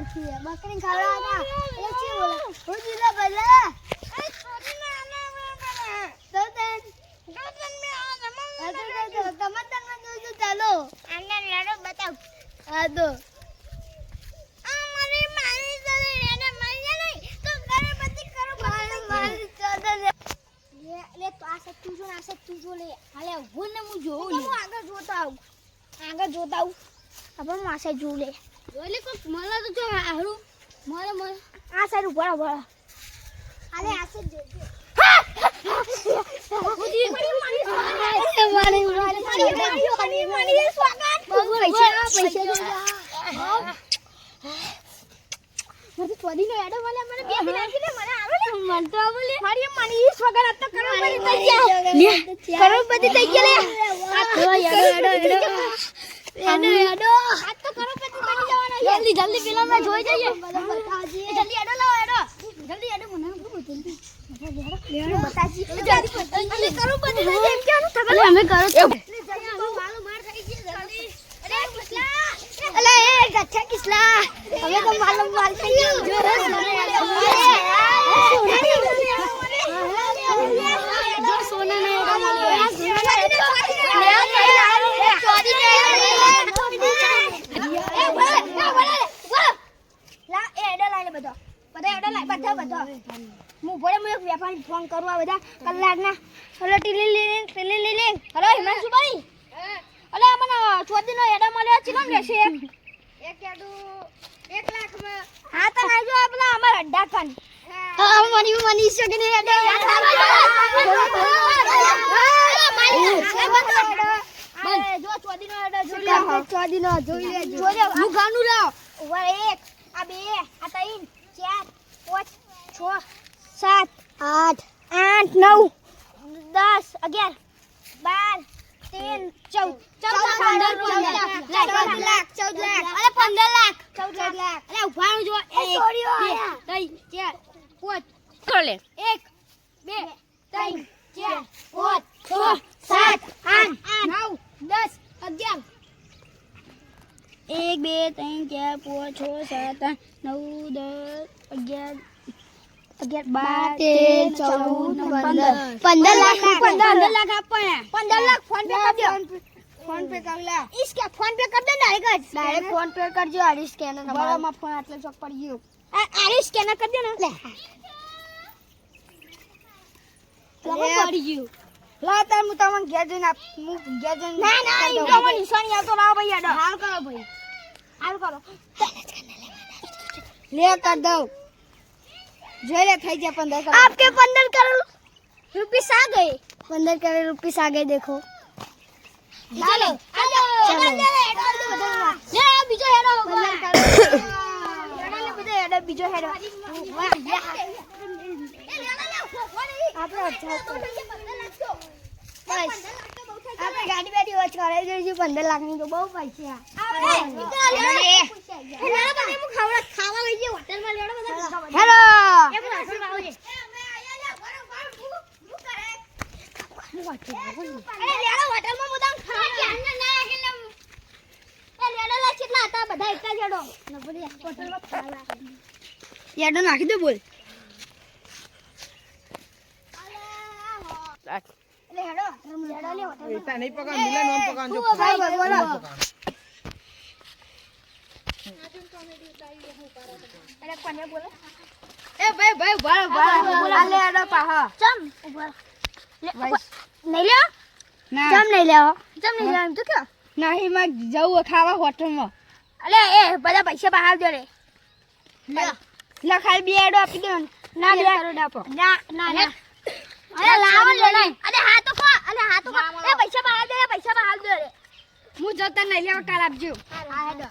નથી બકરી ખાવડા હતા એ છે બોલે હું જીલા બલા એ છોડી ના તો તન મે આ નમન તમતન માં જો ચાલો આને લેડો બતાવ આ દો આ મને મારી દે એને મળી નહીં તો ગણપતિ કરો મારી ચાદર લે તો આ સત્તુ જો આ સત્તુ જો લે હાલે હું ને હું જોઉં લે હું આગળ જોતા આવું આપણ માસે જો લે ઓલે કો મને તો જો હારું મને આ સાઈડ ઉપર આલે આ સાઈડ જોજો જલ્દી પેલા માં જોઈ જઈએ જલ્દી એડો લાવો એડો જલ્દી એડો મને બતાજી જલ્દી કરો બધી એમ કેવાનું થબલે અમે કરો મારો માર થઈ ગયો જલ્દી અરે કિસલા અલે એ ગચ્છા કિસલા હવે તો મારો માર થઈ ગયો જો સોના ને ફોન કરવા બધા કલાકના હલો ટીલી લે હલો હિમાંશુભાઈ અલે મને ચોદીનો એડા મળ્યો છે કોણ લેશે એક એડું 1 લાખ માં હા તો નાજો આપલા અમાર અડ્ડા કન હા મની શકે ને એડા જો ચોદીનો એડા જોઈ લે ચોદીનો જોઈ લે હું ગાનું લાવ ઓવર 1 આ 2 આ 3 4 5 6 7 8 9 10 11 12 13 14 15 લાખ અરે ઉભા જો 1 2 3 4 5 1 2 3 4 5 6 7 8 9 10 11 1 2 3 4 5 6 7 8 9 10 11 12 13 14 15 લાખ 15 લાખ ફોન પે कर दो फोन पे कर ले इसके फोन पे कर दे डायरेक्ट फोन पे कर जो आरी स्कैनर बड़ा में फोन आटले चौक पड़ गयो आरी स्कैनर कर दे ना ले तो पड़ गयो ला तार मु तमन गेजन ना ई तो निशानी आ तो लाओ भैया डो हाल करो ले कर दो जोले થઈ ગયા 15 करोड़ आपके 15 करोड़ रुपीस आ गए 15 करोड़ रुपीस आ गए देखो चलो ले बीजो हेडो ले बीजो हेडो बीजो हेडो આપણે આપણે ગાડી બેડી વોચ કરાવી દેજો 15 લાખ ની તો બહુ પૈસા ખાવા લઈ જઈએ હોટેલ માં લેડો બધા હેલો યાડો નાખી દે બોલ લે હેડો યાડો લે હોટલ એતા નહીં પકડ મિલા નોમ પકડ જો બોલો અરે કોને બોલો એ ભાઈ બોલા લે હેડો પાહા ચમ ઉભા नहीं लिया ना जम नहीं लिया एम तो क्या नहीं मैं जाऊँ खावा होटल में अरे ए बड़ा पैसा बाहर दे रे ला खाली बियाडो आपी दे ना बिया करो डापो ना अरे लाओ ले नहीं अरे हाथ तो ए पैसा बाहर दे रे मु जता नहीं लिया काल आपजो आ हेडो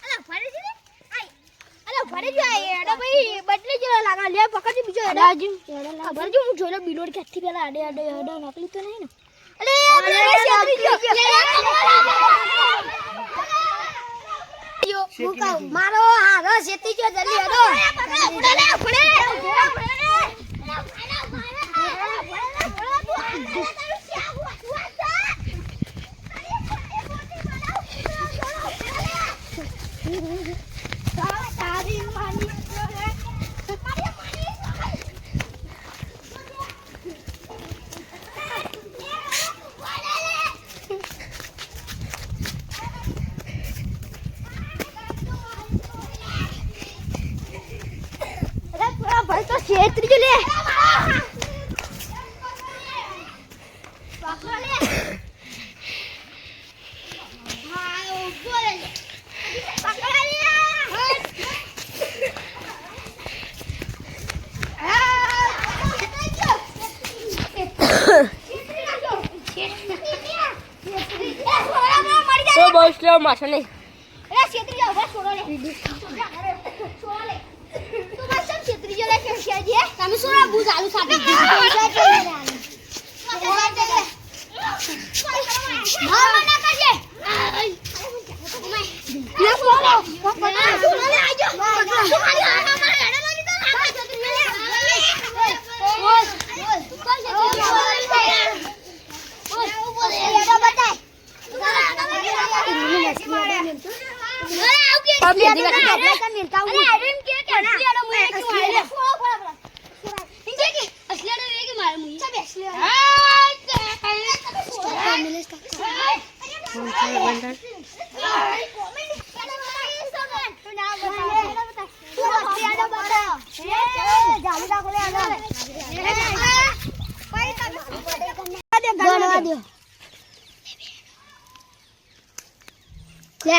अरे फरे जी अरे फरे जो एडो भाई बदली जो लगा ले पकड़ दी बीजो एडो खबर जो मु जोले बिलोड केथी पेला आडे एडो नकली तो नहीं ना अरे यो मारो हारो सेती जो जल्दी एडो उड़े બસ લે માથે નહીં એ છેતરી જાવ બસ છોડો લે છોડો લે તું બસ સમ છેતરી જો લે કે છે તમે સોરા બુજ આલુ સાબી માર ના કરજે લે બોલો છોડો લે આજો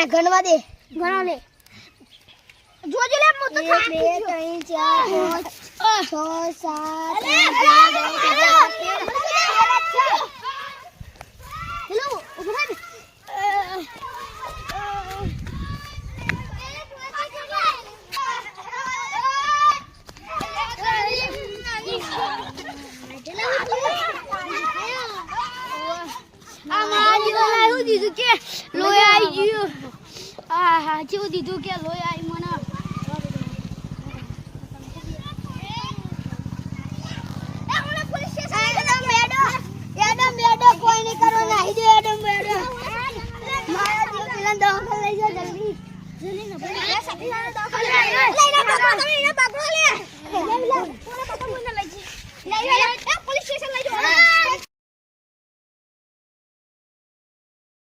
ગણવા દે ગણવા લે જોજો લે મો તો 1 2 3 4 5 6 7 હેલો ઉભા રહે આ જેવું દીધું કે લોહી આવી ગયું હા જેવું દીધું કે લોહી આવી